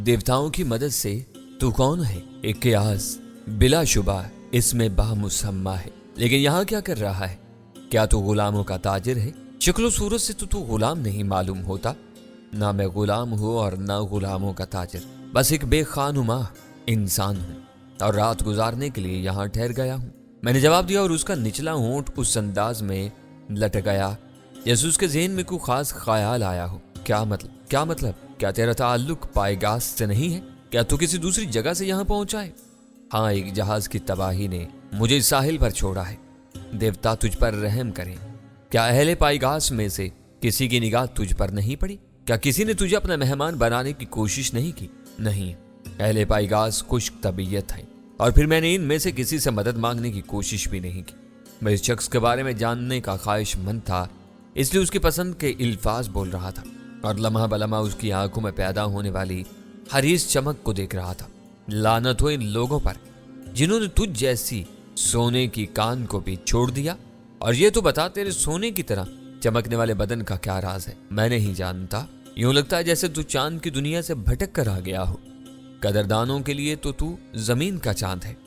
देवताओं की मदद से तू कौन है? एक क़यास बिला शुबा इसमें बामुसम्मा है, लेकिन यहाँ क्या कर रहा है? क्या तू गुलामों का ताजिर है? शक्लो सूरत से तो तू गुलाम नहीं मालूम होता। ना मैं गुलाम हूँ और ना गुलामों का ताजिर, बस एक बेखानुमा इंसान हूँ और रात गुजारने के लिए यहाँ ठहर गया हूँ। मैंने जवाब दिया और उसका निचला होंठ उस अंदाज में लटक गया जैसे उसके ज़हन में कोई खास ख्याल आया हो। क्या मतलब? क्या तेरा ताल्लुक पायगास से नहीं है? क्या तू किसी दूसरी जगह से यहाँ पहुंचा है? हाँ, एक जहाज की तबाही ने मुझे इस साहिल पर छोड़ा है। देवता तुझ पर रहम करें। क्या अहले पायगास में से किसी की निगाह तुझ पर नहीं पड़ी? क्या किसी ने तुझे अपना मेहमान बनाने की कोशिश नहीं की? नहीं, अहले पायगास खुश्क तबीयत है और फिर मैंने इनमें से किसी से मदद मांगने की कोशिश भी नहीं की। मैं इस शख्स के बारे में जानने का ख्वाहिशमंद था, इसलिए उसकी पसंद के इल्फाज बोल रहा था और लम्हा बलम्हा उसकी आंखों में पैदा होने वाली हरीस चमक को देख रहा था। लानत हो इन लोगों पर जिन्होंने तुझ जैसी सोने की कान को भी छोड़ दिया। और ये तो बता, तेरे सोने की तरह चमकने वाले बदन का क्या राज है? मैं नहीं जानता। यूं लगता है जैसे तू चांद की दुनिया से भटक कर आ गया हो। कदरदानों के लिए तो तू जमीन का चांद है।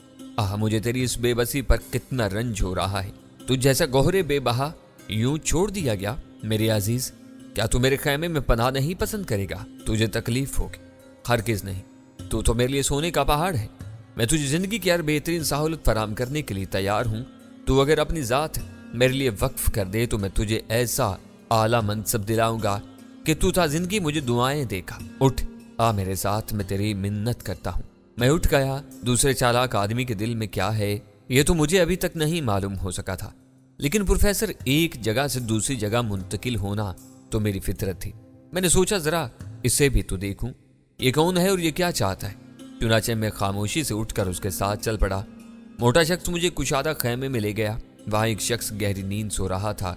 मुझे तेरी इस बेबसी पर कितना रंज हो रहा है। तुझ जैसा गोहरे बेबहा यूं छोड़ दिया गया। मेरे अजीज, क्या तू मेरे खैमे में पनाह नहीं पसंद करेगा? तुझे तकलीफ होगी। हरगिज़ नहीं, तू तो मेरे लिए सोने का पहाड़ है। मैं तुझे जिंदगी की हर बेहतरीन सहूलत फराम करने के लिए तैयार हूँ। तू अगर अपनी ज़ात मेरे लिए वक्फ कर दे तो मैं तुझे ऐसा आला मनसब दिलाऊंगा कि तू था जिंदगी मुझे दुआएं देगा। उठ, आ मेरे साथ, मैं तेरी मिन्नत करता हूँ। मैं उठ गया। दूसरे चालाक आदमी के दिल में क्या है ये तो मुझे अभी तक नहीं मालूम हो सका था, लेकिन प्रोफेसर, एक जगह से दूसरी जगह मुंतकिल होना तो मेरी फितरत थी। मैंने सोचा जरा इसे भी तो देखूं, ये कौन है और ये क्या चाहता है। चुनाचे मैं खामोशी से उठकर उसके साथ चल पड़ा। मोटा शख्स मुझे कुशादा खैमे में ले गया। वहां एक शख्स गहरी नींद सो रहा था।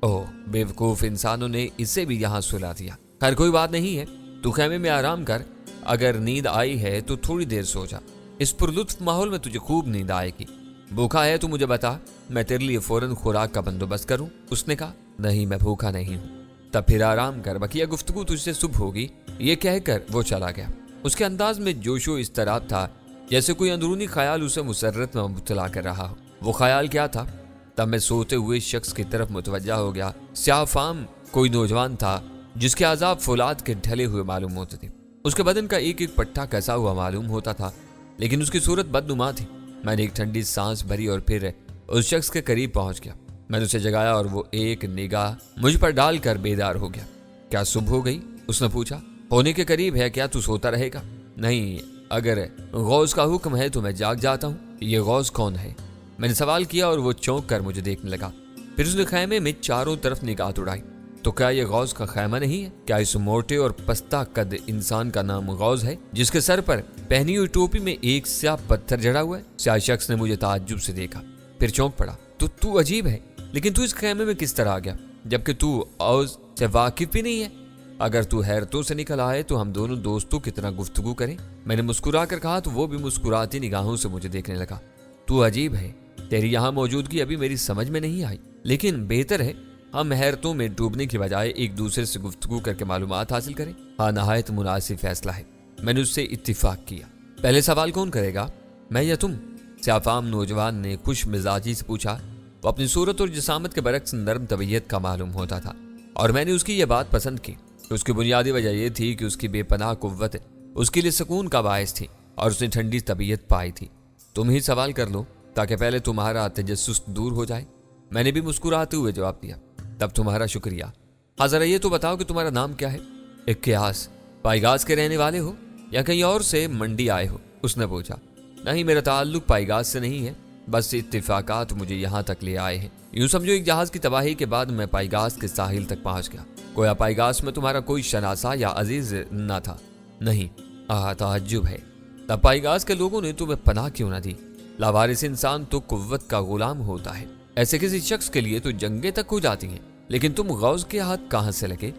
ओह, बेवकूफ इंसानों ने इसे भी यहाँ सुला दिया। खैर कोई बात नहीं है, तू खैमे में आराम कर। अगर नींद आई है तो थोड़ी देर सो जा। इस पुरलुत्फ माहौल में तुझे खूब नींद आएगी। भूखा है तो मुझे बता, मैं तेरे लिए फौरन खुराक का बंदोबस्त करूं। उसने कहा, नहीं, मैं भूखा नहीं हूं। तब फिर आराम कर, बकिया गुफ्तगू तुझसे सुबह होगी। ये कहकर वो चला गया। उसके अंदाज में जोशो इस्तराब था, जैसे कोई अंदरूनी ख्याल उसे मुसर्रत में मुब्तला कर रहा हो। वो ख्याल क्या था? तब मैं सोते हुए शख्स की तरफ मुतवज्जा हो गया। स्याफाम कोई नौजवान था जिसके आज़ाब फौलाद के ढले हुए मालूम होते थे। उसके बदन का एक एक पट्टा कसा हुआ मालूम होता था, लेकिन उसकी सूरत बदनुमा थी। मैंने एक ठंडी सांस भरी और फिर उस शख्स के करीब पहुंच गया। मैंने उसे जगाया और वो एक निगाह मुझ पर डालकर बेदार हो गया। क्या सुबह हो गई? उसने पूछा। होने के करीब है, क्या तू सोता रहेगा? नहीं, अगर गौस का हुक्म है तो मैं जाग जाता हूँ। ये गौस कौन है? मैंने सवाल किया और वो चौंक कर मुझे देखने लगा। फिर उसने खैमे में चारों तरफ निगाह उड़ाई। तो क्या ये गौस का खैमा नहीं है? क्या इस मोटे और पस्ता कद इंसान का नाम गौस है, जिसके सर पर पहनी हुई टोपी में एक स्याह पत्थर जड़ा हुआ है? स्याह शख्स ने मुझे ताज्जुब से देखा, फिर चौंक पड़ा। तो तू अजीब है, लेकिन तू इस खैमे में किस तरह आ गया, जबकि तू औस से वाकिफ भी नहीं है? अगर तू हैरतों से निकल आए तो हम दोनों दोस्तों की तरह गुफ्तगू करें। मैंने मुस्कुरा कर कहा तो वो भी मुस्कुराती निगाहों से मुझे देखने लगा। तू अजीब है, तेरी यहाँ मौजूदगी अभी मेरी समझ में नहीं आई, लेकिन बेहतर है हम हैरतों में डूबने की बजाय एक दूसरे से गुफ्तगू करके मालूमात हासिल करें। हाँ, नहायत मुनासिब फैसला है। मैंने उससे इत्तिफाक किया। पहले सवाल कौन करेगा, मैं या तुम? स्याफाम नौजवान ने खुश मिजाजी से पूछा। वो अपनी सूरत और जिसामत के बरक्स नरम तबीयत का मालूम होता था और मैंने उसकी यह बात पसंद की। उसकी बुनियादी वजह यह थी कि उसकी बेपनाह कुव्वत उसके लिए सुकून का बायस थी और उसने ठंडी तबीयत पाई थी। तुम ही सवाल कर लो ताकि पहले तुम्हारा तजस्सुस दूर हो जाए। मैंने भी मुस्कुराते हुए जवाब दिया। तब तुम्हारा शुक्रिया। हाँ, जरा ये तो बताओ कि तुम्हारा नाम क्या है? एक क़यास। पायगास के रहने वाले हो या कहीं और से मंडी आए हो? उसने पूछा। नहीं, मेरा ताल्लुक पायगास से नहीं है, बस इत्तिफाकात मुझे यहाँ तक ले आए हैं। यूं समझो एक जहाज की तबाही के बाद मैं पायगास के साहिल तक पहुँच गया। गोया पायगास में तुम्हारा कोई शनासा या अजीज न था? नहीं। ताज्जुब है, तब पायगास के लोगों ने तुम्हें पनाह क्यों न दी? लावारिस इंसान तो कुव्वत का गुलाम होता है। ऐसे किसी शख्स के लिए तो जंगे तक हो जाती हैं, लेकिन तुम गौस के हाथ कहाँ से लगे?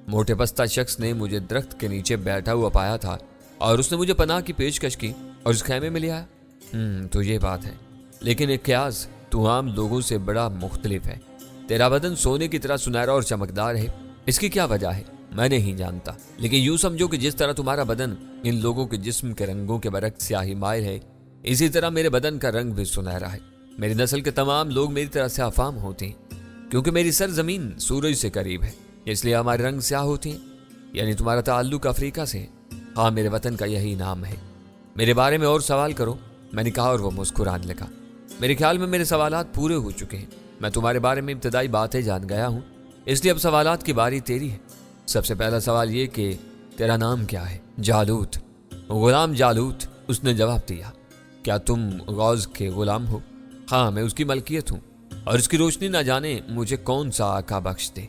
मोटे पस्ता शख्स ने मुझे दरख्त के नीचे बैठा हुआ पाया था और उसने मुझे पनाह की पेशकश की और इस खैमे में ले आया। तो ये बात है, लेकिन एक क़यास, तू आम लोगों से बड़ा मुख्तलिफ है। तेरा बदन सोने की तरह सुनहरा और चमकदार है। इसकी क्या वजह है? मैं नहीं जानता, लेकिन यूं समझो कि जिस तरह तुम्हारा बदन इन लोगों के जिस्म के रंगों के बरक्स स्याही माइल है, इसी तरह मेरे बदन का रंग भी सुनहरा है। मेरी नस्ल के तमाम लोग मेरी तरह से अफाम होते हैं, क्योंकि मेरी सरजमीन सूरज से करीब है, इसलिए हमारे रंग स्याह होते हैं। यानी तुम्हारा ताल्लुक अफ्रीका से है। हाँ, मेरे वतन का यही नाम है। मेरे बारे में और सवाल करो, मैंने कहा, और वो मुस्कुराने लगा। मेरे ख्याल में मेरे सवालात पूरे हो चुके हैं। मैं तुम्हारे बारे में इब्तदाई बातें जान गया हूँ, इसलिए अब सवालात की बारी तेरी है। सबसे पहला सवाल ये कि तेरा नाम क्या है? जालूत, गुलाम जालूत, उसने जवाब दिया। क्या तुम गौज़ के गुलाम हो? हाँ, मैं उसकी मलकियत हूँ, और इसकी रोशनी ना जाने मुझे कौन सा आका बख्श दे।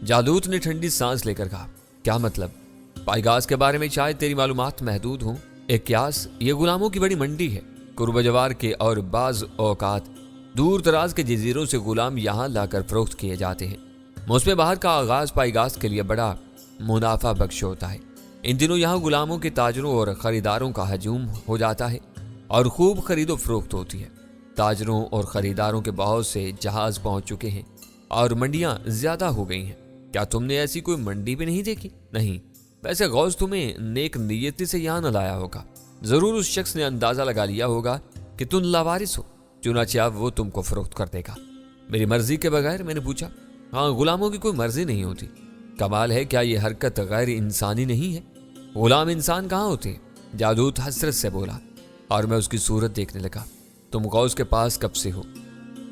जालूत ने ठंडी सांस लेकर कहा, क्या मतलब? पाइगास के बारे में शायद तेरी मालूमात महदूद हों। एक क्यास, ये गुलामों की बड़ी मंडी है। कुर्ब जवार के और बाज औकात दूर दराज के जजीरों से गुलाम यहाँ लाकर फरोख्त किए जाते हैं। मौसम बहार का आगाज पाइगास के लिए बड़ा मुनाफा बख्श होता है। इन दिनों यहाँ गुलामों के ताजरों और खरीदारों का हजूम हो जाता है और खूब खरीदो फरोख्त होती है। ताजरों और खरीदारों के बहुत से जहाज पहुंच चुके हैं और मंडियां ज्यादा हो गई हैं। क्या तुमने ऐसी कोई मंडी भी नहीं देखी? नहीं। वैसे गौस तुम्हें नेक नियति से यहाँ न लाया होगा। जरूर उस शख्स ने अंदाजा लगा लिया होगा कि तुम लावारिस हो, चुनाचे अब वो तुमको फरोख्त कर देगा। मेरी मर्जी के बगैर? मैंने पूछा। हाँ, गुलामों की कोई मर्जी नहीं होती। कमाल है, क्या ये हरकत गैर इंसानी नहीं है? गुलाम इंसान कहाँ होते? जालूत हसरत से बोला, और मैं उसकी सूरत देखने लगा। तुम गौस के पास कब से हो?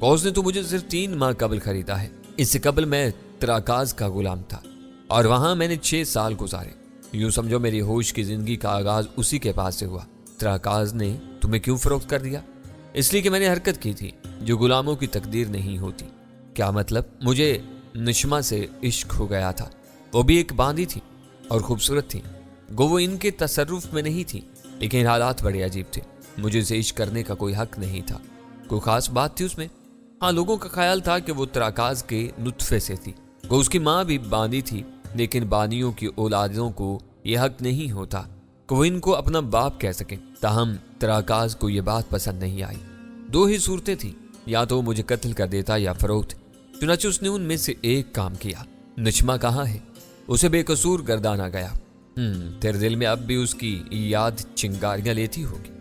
गौस ने तो मुझे सिर्फ 3 माह कबल खरीदा है। इससे कबल मैं त्राकाज का गुलाम था और वहां मैंने 6 साल गुजारे। यूं समझो मेरी होश की जिंदगी का आगाज उसी के पास से हुआ। त्राकाज ने तुम्हें क्यों फरोख्त कर दिया? इसलिए कि मैंने हरकत की थी जो गुलामों की तकदीर नहीं होती। क्या मतलब? मुझे नशमा से इश्क हो गया था। वो भी एक बांदी थी और खूबसूरत थी। गो वो इनके तसर्रुफ में नहीं थी, लेकिन हालात बड़े अजीब थे। मुझे उसे इश्क करने का कोई हक नहीं था। कोई खास बात थी उसमें? हाँ, लोगों का ख्याल था कि वो त्राकाज के नुत्फे से थी। वो उसकी माँ भी बांदी थी, लेकिन बानियों की औलादों को यह हक नहीं होता कि वो इनको अपना बाप कह सकें। ताहम त्राकाज को यह बात पसंद नहीं आई। 2 ही सूरतें थी, या तो मुझे कत्ल कर देता या फरोख्त। चुनाचे उसने उनमें से एक काम किया। नशमा कहाँ है? उसे बेकसूर गर्दाना गया। तेरे दिल में अब भी उसकी याद चिंगारियां लेती होगी।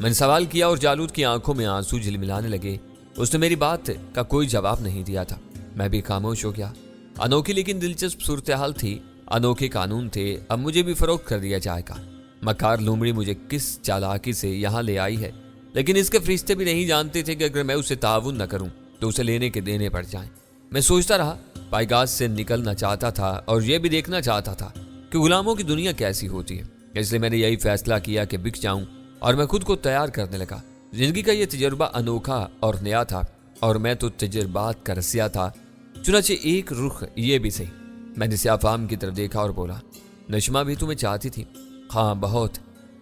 मैंने सवाल किया और जालूद की आंखों में आंसू झिलमिलाने लगे। उसने मेरी बात का कोई जवाब नहीं दिया था। मैं भी खामोश हो गया। अनोखी लेकिन दिलचस्प सूरत हाल थी। अनोखे कानून थे। अब मुझे भी फरोख्त कर दिया जाएगा। मकार लूमड़ी मुझे किस चालाकी से यहाँ ले आई है, लेकिन इसके फरिश्ते भी नहीं जानते थे कि अगर मैं उसे ताउन न करूं तो उसे लेने के देने पड़ जाएं। मैं सोचता रहा, पाइगास से निकलना चाहता था और यह भी देखना चाहता था कि गुलामों की दुनिया कैसी होती है। इसलिए मैंने यही फैसला किया कि बिक जाऊं और मैं खुद को तैयार करने लगा। जिंदगी का यह तजुर्बा अनोखा और नया था और मैं तो तजुर्बात का रसिया था। चुनाचे एक रुख ये भी सही। मैंने सियाफाम की तरफ देखा और बोला, नशमा भी तुम्हें चाहती थी? हाँ, बहुत।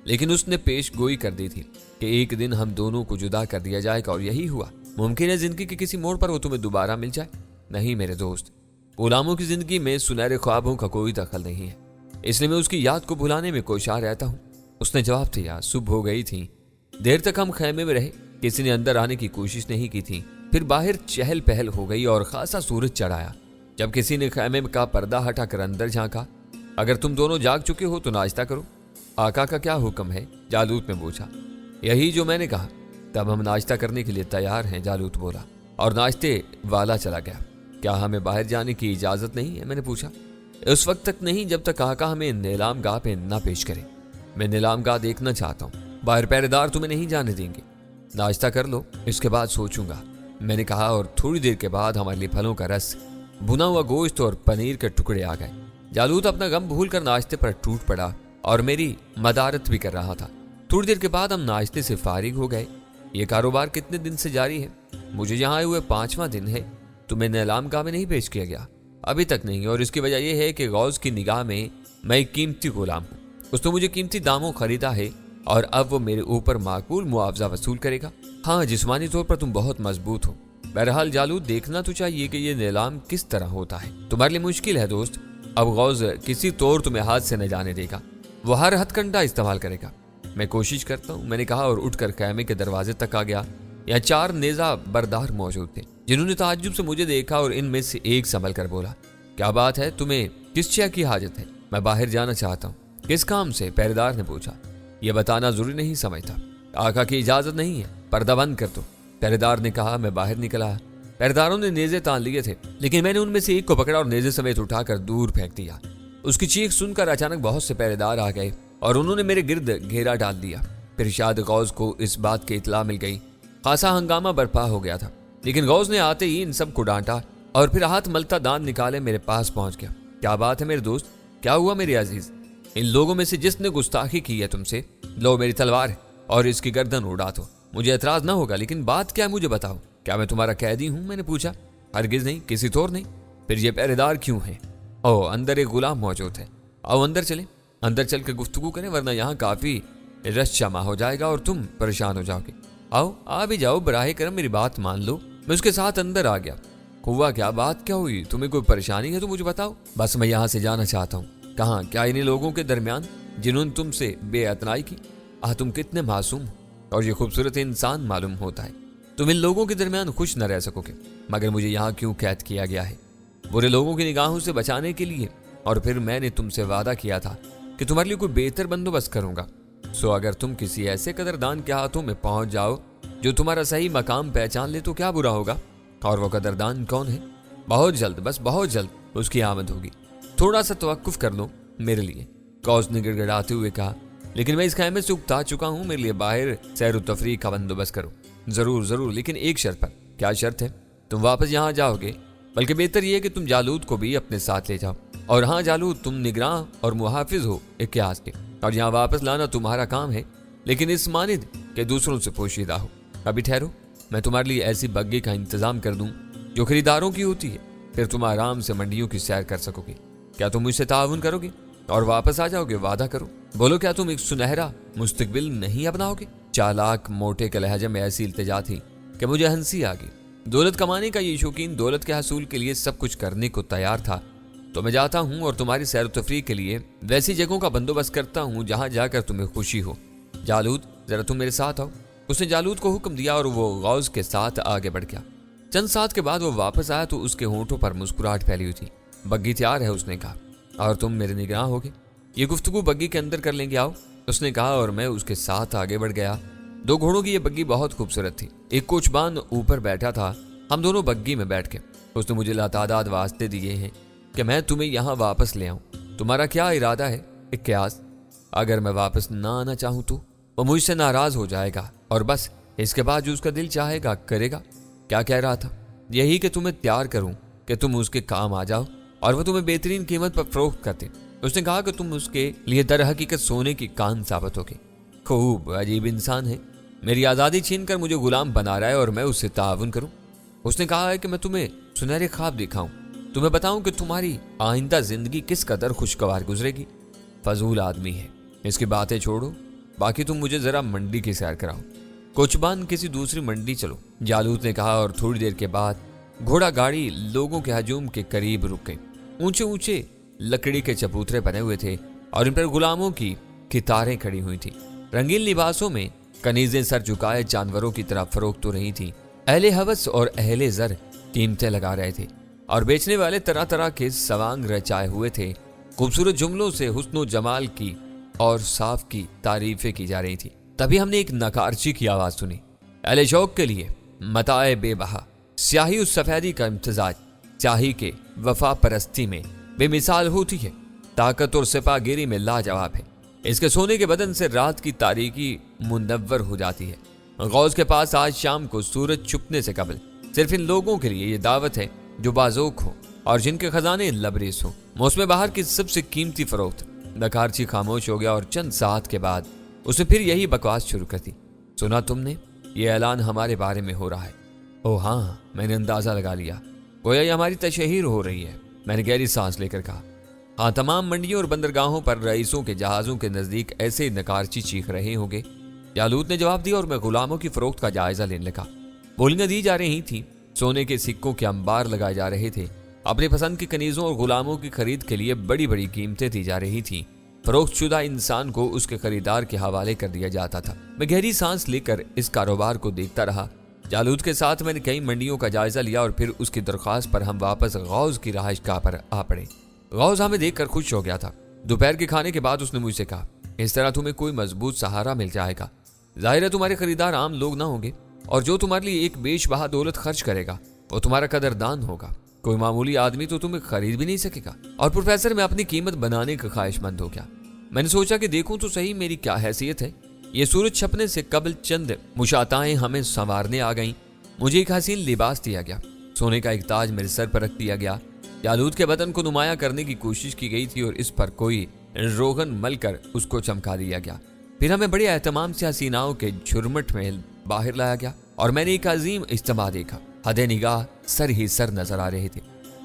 लेकिन उसने पेश गोई कर दी थी कि एक दिन हम दोनों को जुदा कर दिया जाएगा, और यही हुआ। मुमकिन है जिंदगी के किसी मोड़ पर वो तुम्हें दोबारा मिल जाए। नहीं मेरे दोस्त, गुलामों की जिंदगी में सुनहरे ख्वाबों का कोई दखल नहीं है, इसलिए मैं उसकी याद को भुलाने में कोशां रहता हूँ। उसने जवाब दिया। सुबह हो गई थी। देर तक हम खैमे में रहे। किसी ने अंदर आने की कोशिश नहीं की थी। फिर बाहर चहल पहल हो गई और खासा सूरज चढ़ाया। जब किसी ने खैमे का पर्दा हटाकर अंदर झांका, अगर तुम दोनों जाग चुके हो तो नाश्ता करो। आका का क्या हुक्म है? जालूत ने पूछा। यही जो मैंने कहा। तब हम नाश्ता करने के लिए तैयार हैं, जालूत बोला और नाश्ते वाला चला गया। क्या हमें बाहर जाने की इजाजत नहीं है? मैंने पूछा। उस वक्त तक नहीं जब तक आका हमें नीलाम गाह पे ना पेश करे। मैं नीलाम गाह देखना चाहता हूँ। बाहर पहरेदार तुम्हें नहीं जाने देंगे। नाश्ता कर लो, इसके बाद सोचूंगा, मैंने कहा। और थोड़ी देर के बाद हमारे लिए फलों का रस, भुना हुआ गोश्त और पनीर के टुकड़े आ गए। जालूत अपना गम भूलकर नाश्ते पर टूट पड़ा और मेरी मदारत भी कर रहा था। थोड़ी देर के बाद हम नाश्ते से फारिग हो गए। ये कारोबार कितने दिन से जारी है? मुझे यहाँ आए हुए 5वां दिन है। तुम्हें नीलाम गाह में नहीं पेश किया गया? अभी तक नहीं, और इसकी वजह यह है कि गौस की निगाह में मैं एक कीमती गुलाम हूँ। उसने मुझे कीमती दामों खरीदा है और अब वो मेरे ऊपर माकूल मुआवजा वसूल करेगा। हाँ, जिस्मानी तौर पर तुम बहुत मजबूत हो। बहरहाल जालूद, देखना तो चाहिए कि ये नीलाम किस तरह होता है। तुम्हारे लिए मुश्किल है दोस्त। अब गौस किसी तौर तुम्हें हाथ से न जाने देगा। वो हर हथकंडा इस्तेमाल करेगा। मैं कोशिश करता हूँ, मैंने कहा और उठकर खैमे के दरवाजे तक आ गया। यहाँ 4 नेजा बरदार मौजूद थे, जिन्होंने ताज्जुब से मुझे देखा और इनमें से एक संभल कर बोला, क्या बात है, तुम्हें किस शय की हाजत है? मैं बाहर जाना चाहता हूँ। किस काम से? पहरेदार ने पूछा। यह बताना जरूरी नहीं समझता। आका की इजाजत नहीं है, पर्दा बंद कर दो। पहरेदार ने कहा। मैं बाहर निकला। पहरेदारों ने नेज़े तान लिए थे, लेकिन मैंने उनमें से एक को पकड़ा और नेज़े समेत उठाकर दूर फेंक दिया। उसकी चीख सुनकर अचानक बहुत से पहरेदार आ गए और उन्होंने मेरे गिर्द घेरा डाल दिया। फिर शायद गौस को इस बात की इतला मिल गई। खासा हंगामा बर्पा हो गया था, लेकिन गौस ने आते ही इन सब को डांटा और फिर हाथ मलता दांत निकाले मेरे पास पहुंच गया। क्या बात है मेरे दोस्त? क्या हुआ मेरे अजीज? इन लोगों में से जिसने गुस्ताखी की है तुमसे, लो मेरी तलवार है और इसकी गर्दन उड़ा दो। मुझे एतराज ना होगा, लेकिन बात क्या है मुझे बताओ। क्या मैं तुम्हारा कैदी हूं? मैंने पूछा। हरगिज नहीं, किसी तौर नहीं। फिर ये पहरेदार क्यों है? ओ, अंदर एक गुलाम मौजूद है। आओ अंदर चले, अंदर चल के गुफ्तगू करें, वरना यहाँ काफी रश जमा हो जाएगा और तुम परेशान हो जाओगे। आओ, आ भी जाओ, बराहे करम मेरी बात मान लो। मैं उसके साथ अंदर आ गया। हुआ क्या? बात क्या हुई? तुम्हें कोई परेशानी है तो मुझे बताओ। बस मैं यहाँ से जाना चाहता हूँ। कहाँ? क्या इन्हीं लोगों के दरमियान जिन्होंने तुमसे बेअतनाई की? तुम कितने मासूम और ये खूबसूरत इंसान मालूम होता है। तुम इन लोगों के दरमियान खुश न रह सकोगे, मगर मुझे यहाँ क्यों कैद किया गया है? बुरे लोगों की निगाहों से बचाने के लिए। और फिर मैंने तुमसे वादा किया था कि तुम्हारे लिए कोई बेहतर बंदोबस्त करूंगा। सो अगर तुम किसी ऐसे कदरदान के हाथों में पहुंच जाओ जो तुम्हारा सही मकाम पहचान ले तो क्या बुरा होगा? और वो कदरदान कौन है? बहुत जल्द, बस बहुत जल्द उसकी आमद होगी। थोड़ा सा तवक्कुफ कर लो मेरे लिए। कौस ने गिड़गिड़ाते हुए कहा। लेकिन मैं इस खैमे से उकता चुका हूँ, मेरे लिए बाहर सैर व तफरीह का बंदोबस्त करो। जरूर जरूर, लेकिन एक शर्त पर। क्या शर्त है? तुम वापस यहाँ जाओगे, बल्कि बेहतर यह कि तुम जालूद को भी अपने साथ ले जाओ। और हाँ जालूद, तुम निगरां और मुहाफिज हो इक्यास के, और यहाँ वापस लाना तुम्हारा काम है, लेकिन इस मानिद के दूसरों से पोशीदा हो। अभी ठहरो, मैं तुम्हारे लिए ऐसी बग्गी का इंतजाम कर दूं जो खरीदारों की होती है। फिर तुम आराम से मंडियों की सैर कर सकोगे। क्या तुम मुझसे ताउन करोगे और वापस आ जाओगे? वादा करो। बोलो, क्या तुम एक सुनहरा मुस्तकबिल नहीं अपनाओगे? चालाक मोटे के लहजे में ऐसी इल्तिजा थी कि मुझे हंसी आ गई। दौलत कमाने का ये शौकीन दौलत के हसूल के लिए सब कुछ करने को तैयार था। तो मैं जाता हूँ और तुम्हारी सैर तफरीह के लिए वैसी जगहों का बंदोबस्त करता हूँ जहाँ जाकर तुम्हें खुशी हो। जालूद, जरा तुम मेरे साथ आओ। उसने जालूद को हुक्म दिया और वो गौस के साथ आगे बढ़ गया। चंद साथ के बाद वो वापस आया तो उसके होंठों पर मुस्कुराहट फैली हुई थी। बग्गी तैयार है, उसने कहा, और तुम मेरे निगरां होगे। ये गुफ्तगू बग्गी के अंदर कर लेंगे, आओ, उसने कहा, और मैं उसके साथ आगे बढ़ गया। 2 घोड़ों की ये बग्गी बहुत खूबसूरत थी। एक कोचबान ऊपर बैठा था। हम दोनों बग्गी में बैठ के उसने मुझे लातादाद वास्ते दिए हैं कि मैं तुम्हें यहाँ वापस ले आऊँ। तुम्हारा क्या इरादा है इक्यास? अगर मैं वापस ना आना चाहूँ तो वो मुझसे नाराज हो जाएगा और बस इसके बाद जो उसका दिल चाहेगा करेगा। क्या कह रहा था? यही कि तुम्हें तैयार करूं कि तुम उसके काम आ जाओ और वो तुम्हें बेहतरीन कीमत पर फरोख्त करते। उसने कहा कि तुम उसके लिए दर हकीकत सोने की कान साबित होगी। खूब अजीब इंसान है, मेरी आज़ादी छीन कर मुझे गुलाम बना रहा है और मैं उससे ताउन करूं। उसने कहा है कि मैं तुम्हें सुनहरे ख्वाब दिखाऊं, तुम्हें बताऊं कि तुम्हारी आइंदा जिंदगी किस कदर खुशगवार गुजरेगी। फजूल आदमी है, इसकी बातें छोड़ो, बाकी तुम मुझे जरा मंडी की सैर कराओ। कोचबान, किसी दूसरी मंडी चलो, जालूद ने कहा, और थोड़ी देर के बाद घोड़ा गाड़ी लोगों के हजूम के करीब रुक गई। ऊंचे ऊंचे लकड़ी के चबूतरे बने हुए थे और इन पर गुलामों की कितारें खड़ी हुई थी। रंगीन लिबासों में कनीजें सर झुकाए जानवरों की तरफ फरोख्त हो रही थी। अहले हवस और अहले जर कीमतें लगा रहे थे और बेचने वाले तरह तरह के सवांग रचाए हुए थे। खूबसूरत जुमलों से हुस्नो जमाल की और साफ की तारीफें की जा रही थी। तभी हमने एक नकारची की आवाज सुनी। अहले शौक के लिए मताए बेबहा, स्याही उस सफेदी का इम्तिजाज, स्याही के वफा परस्ती में बेमिसाल होती है, ताकत और सिपागिरी में लाजवाब है। इसके सोने के बदन से रात की तारीकी मुनव्वर हो जाती है। गौस के पास आज शाम को सूरज छुपने से कबल सिर्फ इन लोगों के लिए ये दावत है जो बाजोक हो और जिनके खजाने लबरेज हो। मौसम बहार की सबसे कीमती फरोख्त। नकारची खामोश हो गया और चंद साथ के बाद उसने फिर यही बकवास शुरू कर दी। सुना तुमने? ये ऐलान हमारे बारे में हो रहा है। ओह हाँ, मैंने अंदाजा लगा लिया, गोया ये हमारी तशहीर हो रही है। मैंने गहरी सांस लेकर कहा। हाँ, तमाम मंडियों और बंदरगाहों पर रईसों के जहाजों के नजदीक ऐसे नकारची चीख रहे होंगे। जालूद ने जवाब दिया और मैं गुलामों की फरोख्त का जायजा लेने लगा। बोलियां दी जा रही थी, सोने के सिक्कों के अंबार लगाए जा रहे थे। अपनी पसंद की कनीजों और गुलामों की खरीद के लिए बड़ी बड़ी कीमतें दी जा रही थी। फरोख्तशुदा इंसान को उसके खरीदार के हवाले कर दिया जाता था। मैं गहरी सांस लेकर इस कारोबार को देखता रहा। जालूद के साथ मैंने कई मंडियों का जायजा लिया और फिर उसकी दरख्वास्त पर हम वापस गौस की रहाइशगाह पर आ पड़े। गौस हमें देखकर खुश हो गया था। दोपहर के खाने के बाद उसने मुझसे कहा, इस तरह तुम्हें कोई मजबूत सहारा मिल जाएगा। जाहिर है तुम्हारे खरीदार आम लोग ना होंगे और जो तुम्हारे लिए एक बेशबहा दौलत खर्च करेगा वो तुम्हारा कदरदान होगा। कोई मामूली आदमी तो तुम्हें खरीद भी नहीं सकेगा। और प्रोफेसर, मैं अपनी कीमत बनाने का ख्वाहिशमंद हो गया। मैंने सोचा कि देखूं तो सही मेरी क्या हैसियत है। ये सूरज छपने से कबल चंद मुशाताएं हमें संवारने आ गईं। मुझे एक हसीन लिबास दिया गया, सोने का एक ताज मेरे सर पर रख दिया गया। जालूद के बदन को नुमाया करने की कोशिश की गई थी और इस पर कोई रोगन मलकर उसको चमका दिया गया। फिर हमें बड़े एहतमाम से हसीनाओं के झुरमुट में बाहर लाया गया और मैंने एक अजीम इज्तिमा देखा। हदे निगाह सर ही सर नजर आ रहे थे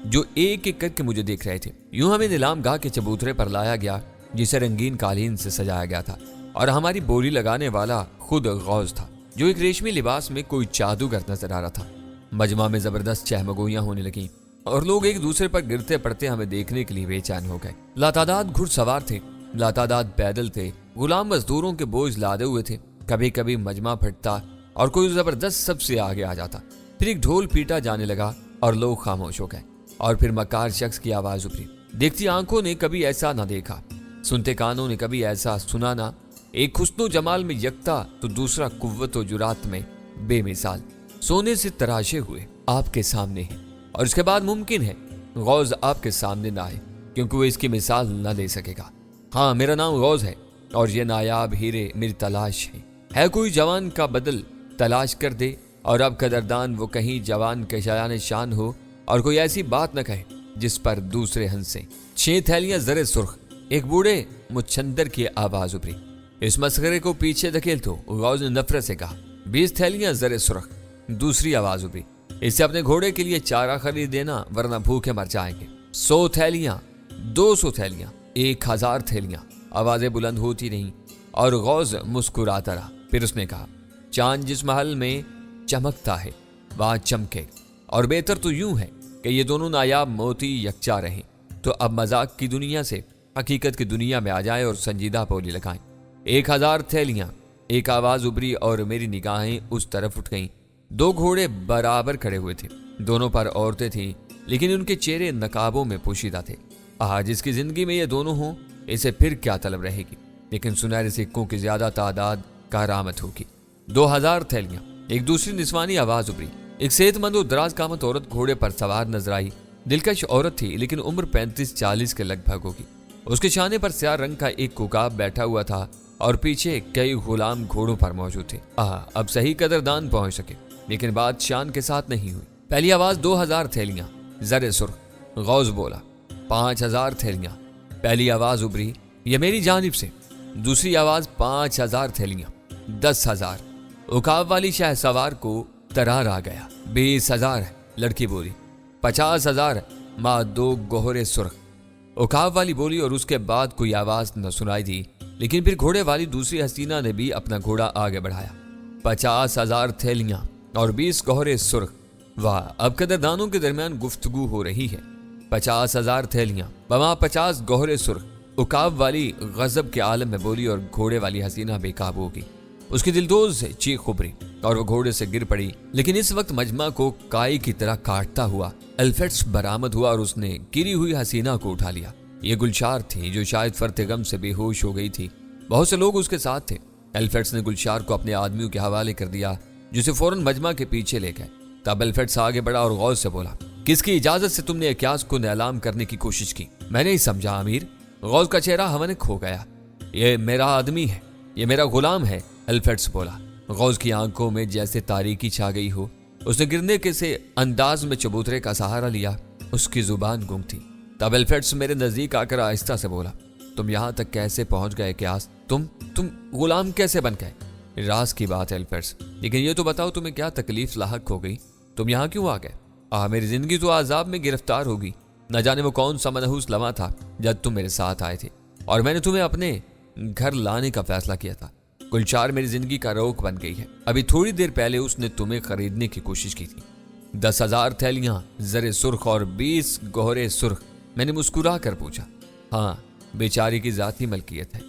जो एक एक करके मुझे देख रहे थे। यूं हमें नीलामगाह के चबूतरे पर लाया गया जिसे रंगीन कालीन से सजाया गया था और हमारी बोली लगाने वाला खुद गौस था जो एक रेशमी लिबास में कोई जादूगर नजर आ रहा था। मजमा में जबरदस्त चहमगोइयां होने लगीं और लोग एक दूसरे पर गिरते पड़ते हमें देखने के लिए बेचैन हो गए। लातादाद घुड़सवार थे, लातादाद पैदल थे, गुलाम मजदूरों के बोझ लादे हुए थे। कभी कभी मजमा फटता और कोई जबरदस्त सबसे आगे आ जाता। फिर एक ढोल पीटा जाने लगा और लोग खामोश हो गए और फिर मकार शख्स की आवाज उभरी। देखती आंखों ने कभी ऐसा ना देखा, सुनते कानों ने कभी ऐसा सुना ना। एक हुस्नो जमाल में यकता तो दूसरा कुव्वत और जुरात में बेमिसाल, सोने से तराशे हुए आपके सामने है। और इसके बाद मुमकिन है गौस आपके सामने ना आए क्योंकि वो इसकी मिसाल न दे सकेगा। हाँ, मेरा नाम गौस है और ये नायाब हीरे मेरी तलाश है कोई जवान का बदल तलाश कर दे और अब कदरदान वो कहीं जवान के शायान शान हो और कोई ऐसी बात न कहे जिस पर दूसरे हंसे। 6 थैलियां जरे सुर्ख, एक बूढ़े मुच्छंदर की आवाज उभरी। इस मस्खरे को पीछे धकेल तो, गौस ने नफरत से कहा। 20 थैलियां जरे सुर्ख, दूसरी आवाज उभरी। इससे अपने घोड़े के लिए चारा खरीद देना वरना भूखे मर जाएंगे। 100 थैलियां, 200 थैलियां, 1000 थैलियां। आवाजें बुलंद होती रहीं और गौस मुस्कुराता रहा। फिर उसने कहा, चांद जिस महल में चमकता है वहां चमके और बेहतर तो यूं है कि ये दोनों नायाब मोती यकजा रहें। तो अब मजाक की दुनिया से हकीकत की दुनिया में आ जाए और संजीदा बोली लगाएं। 1000 थैलियां, एक आवाज उभरी और मेरी निगाहें उस तरफ उठ गईं। 2 घोड़े बराबर खड़े हुए थे, दोनों पर औरतें थीं लेकिन उनके चेहरे नकाबों में पोशीदा थे। जिसकी जिंदगी में ये दोनों हों इसे फिर क्या तलब रहेगी, लेकिन सुनहरे सिक्कों की ज्यादा तादाद करामत होगी। 2000 थैलियां, एक दूसरी निस्वानी आवाज उभरी। एक सेहतमंद और दराज कामत औरत घोड़े पर सवार नजर आई। दिलकश औरत थी लेकिन उम्र 35-40 के लगभग होगी। उसके शाने पर स्याह रंग का एक कुकाब बैठा हुआ था और पीछे कई गुलाम घोड़ों पर मौजूद थे। अब सही कदरदान पहुंच सके लेकिन बात शान के साथ नहीं हुई। पहली आवाज 2000 थैलियां, जरे सुर्ख। गौस बोला 5000 थैलियां। पहली आवाज उभरी, यह मेरी जानिब से। दूसरी आवाज 5000 थैलियां, 10,000। उकाब वाली शाह सवार को तरार आ गया। 20,000, लड़की बोली। 50,000, माँ 2 गोहरे सुर्ख। उकाब वाली बोली और उसके बाद कोई आवाज न सुनाई दी, लेकिन फिर घोड़े वाली दूसरी हसीना ने भी अपना घोड़ा आगे बढ़ाया। 50,000 थैलियां और 20 गोहरे सुर्ख। वाह, अब कदरदानों के दरमियान गुफ्तगू हो रही है। 50,000 थैलियां, बमा 50 गोहरे सुर्ख। उकाब वाली गजब के आलम में बोली और घोड़े वाली हसीना बेकाबू हो गई। उसकी दिलदोज से चीख उभरी और वो घोड़े से गिर पड़ी। लेकिन इस वक्त मजमा को काई की तरह काटता हुआ अल्फ्रेड्स बरामद हुआ और उसने गिरी हुई हसीना को उठा लिया। ये गुलशार थी जो शायद फर्ते गम से बेहोश हो गई थी। बहुत से लोग उसके साथ थे। अल्फ्रेड्स ने गुलशार को अपने आदमियों के हवाले कर दिया जिसे फौरन मजमा के पीछे ले गए। तब अल्फ्रेड्स आगे बढ़ा और गौस से बोला, किसकी इजाजत से तुमने अक्यास को नीलाम करने की कोशिश की? मैंने ही समझा अमीर। गौस का चेहरा हवनक हो गया। ये मेरा आदमी है, ये मेरा गुलाम है, अल्फ्रेड्स बोला। गौस की आंखों में जैसे तारीकी छा गई हो। उसने गिरने के से अंदाज में चबूतरे का सहारा लिया। उसकी जुबान गुम थी। तब अल्फ्रेड्स मेरे नजदीक आकर आहिस्ता से बोला, तुम यहां तक कैसे पहुंच गए क्यास? तुम गुलाम कैसे बन गए? राज की बात है अल्फ्रेड्स, लेकिन ये तो बताओ तुम्हें क्या तकलीफ लाहक हो गई? तुम यहाँ क्यों आ गए? मेरी जिंदगी तो आजाब में गिरफ्तार होगी। न जाने वो कौन सा मनहूस लम्हा था जब तुम मेरे साथ आए थे और मैंने तुम्हें अपने घर लाने का फैसला किया था। गुलशार मेरी जिंदगी का रोक बन गई है। अभी थोड़ी देर पहले उसने तुम्हें खरीदने की कोशिश की थी। 10,000 थैलियां जरे सुर्ख और 20 गोहरे सुर्ख। मैंने मुस्कुरा कर पूछा। हाँ, बेचारी की जाती मलकियत है।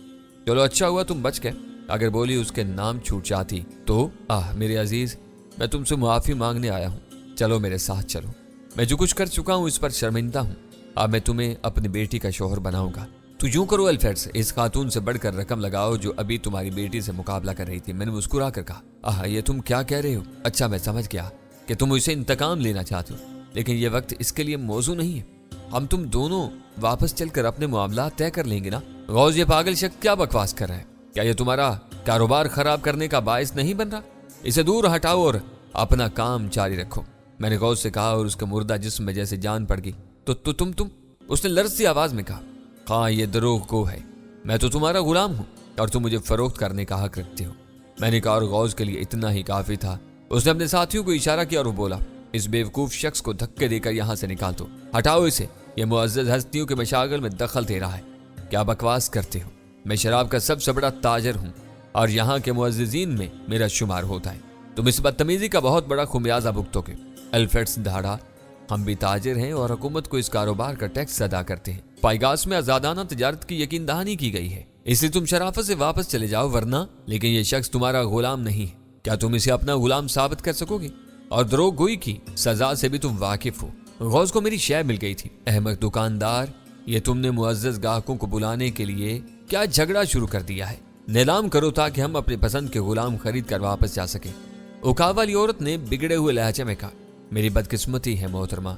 चलो अच्छा हुआ तुम बच गए। अगर बोली उसके नाम छूट जाती तो मेरे अजीज, मैं तुमसे मुआफी मांगने आया हूँ। चलो मेरे साथ चलो। मैं जो कुछ कर चुका हूँ इस पर शर्मिंदा हूँ। اب میں تمہیں اپنی بیٹی کا شوہر بناؤں گا۔ تو یوں کرو الفریڈس، اس خاتون سے بڑھ کر رقم لگاؤ جو ابھی تمہاری بیٹی سے مقابلہ کر رہی تھی۔ میں نے مسکرا کر کہا، یہ تم کیا کہہ رہے ہو؟ اچھا میں سمجھ گیا کہ تم اسے انتقام لینا چاہتے ہو، لیکن یہ وقت اس کے لیے موزوں نہیں ہے۔ ہم تم دونوں واپس چل کر اپنے معاملات طے کر لیں گے نا۔ غوث، یہ پاگل شخص کیا بکواس کر رہا ہے؟ کیا یہ تمہارا کاروبار خراب کرنے کا باعث نہیں بن رہا؟ اسے دور ہٹاؤ اور اپنا کام جاری رکھو، میں نے غوث سے کہا، اور اس کے مردہ جسم میں جیسے جان پڑ گئی۔ تو تم اس نے لرزتی آواز میں کہا، ہاں یہ دروغ گو ہے، میں تو تمہارا غلام ہوں اور تم مجھے فروخت کرنے کا حق رکھتے ہو۔ میں نے کہا، اور غوث کے لیے اتنا ہی کافی تھا۔ اس نے اپنے ساتھیوں کو اشارہ کیا اور وہ بولا، اس بیوقوف شخص کو دھکے دے کر یہاں سے نکال دو، ہٹاؤ اسے، یہ معزز ہستیوں کے مشاغل میں دخل دے رہا ہے۔ کیا بکواس کرتے ہو؟ میں شراب کا سب سے بڑا تاجر ہوں اور یہاں کے معززین میں میرا شمار ہوتا ہے۔ تم اس بدتمیزی کا بہت بڑا خمیازہ بھگتو گے۔ الفریڈس دھاڑا، ہم بھی تاجر ہیں اور حکومت کو اس کاروبار کا ٹیکس ادا کرتے ہیں۔ پائیگاس میں آزادانہ تجارت کی یقین دہانی کی گئی ہے، اس لیے تم شرافت سے واپس چلے جاؤ، ورنہ لیکن یہ شخص تمہارا غلام نہیں ہے۔ کیا تم اسے اپنا غلام ثابت کر سکو گے؟ اور دروغ گوئی کی سزا سے بھی تم واقف ہو۔ غوث کو میری شے مل گئی تھی۔ احمق دکاندار، یہ تم نے معزز گاہکوں کو بلانے کے لیے کیا جھگڑا شروع کر دیا ہے؟ نیلام کرو تاکہ ہم اپنے پسند کے غلام خرید کر واپس جا سکیں۔ اکاو والی عورت نے بگڑے ہوئے لہجے میں کہا، میری بدقسمتی ہے محترمہ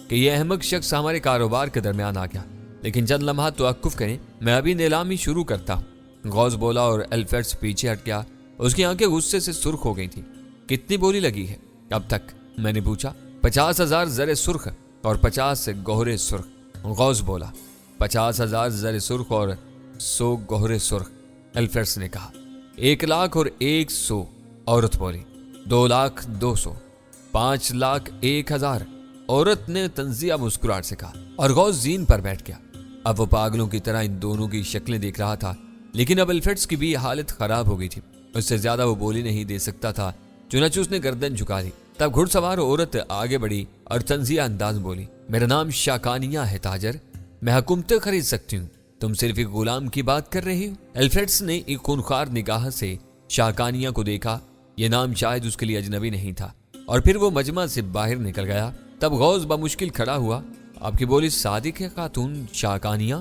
کہ یہ احمق شخص ہمارے کاروبار کے درمیان آ گیا، لیکن چند لمحات توقف کریں، میں ابھی نیلامی شروع کرتا ہوں۔ غوث بولا اور الفریڈس پیچھے ہٹ گیا۔ اس کی آنکھیں غصے سے سرخ ہو گئی تھیں۔ کتنی بولی لگی ہے اب تک؟ میں نے پوچھا۔ 50,000 زر سرخ اور 50 گوہرے سرخ۔ غوث بولا، 50,000 زر سرخ اور 100 گوہرے سرخ۔ الفریڈس نے کہا، 1,00,000 اور 100۔ عورت بولی، 2,00,200، 5,01,000۔ عورت نے تنزیہ مسکراہٹ سے کہا، اور غوث زین پر بیٹھ گیا۔ اب وہ پاگلوں کی طرح ان دونوں کی شکلیں دیکھ رہا تھا، لیکن اب الفریڈس کی بھی حالت خراب ہو گئی تھی۔ اس سے زیادہ وہ بولی نہیں دے سکتا تھا، چنانچہ اس نے گردن جھکا دی۔ تب گھڑ سوار عورت آگے بڑھی اور تنزیہ انداز بولی، میرا نام شاکانیہ ہے تاجر، میں حکومتیں خرید سکتی ہوں، تم صرف ایک غلام کی بات کر رہی ہو۔ الفریڈس نے ایک خونخوار نگاہ سے شاکانیہ کو دیکھا، یہ نام شاید اس کے لیے اجنبی نہیں تھا، اور پھر وہ مجمع سے باہر نکل گیا۔ تب غوث بمشکل کھڑا ہوا۔ آپ کی بولی صادق ہے خاتون شاکانیہ؟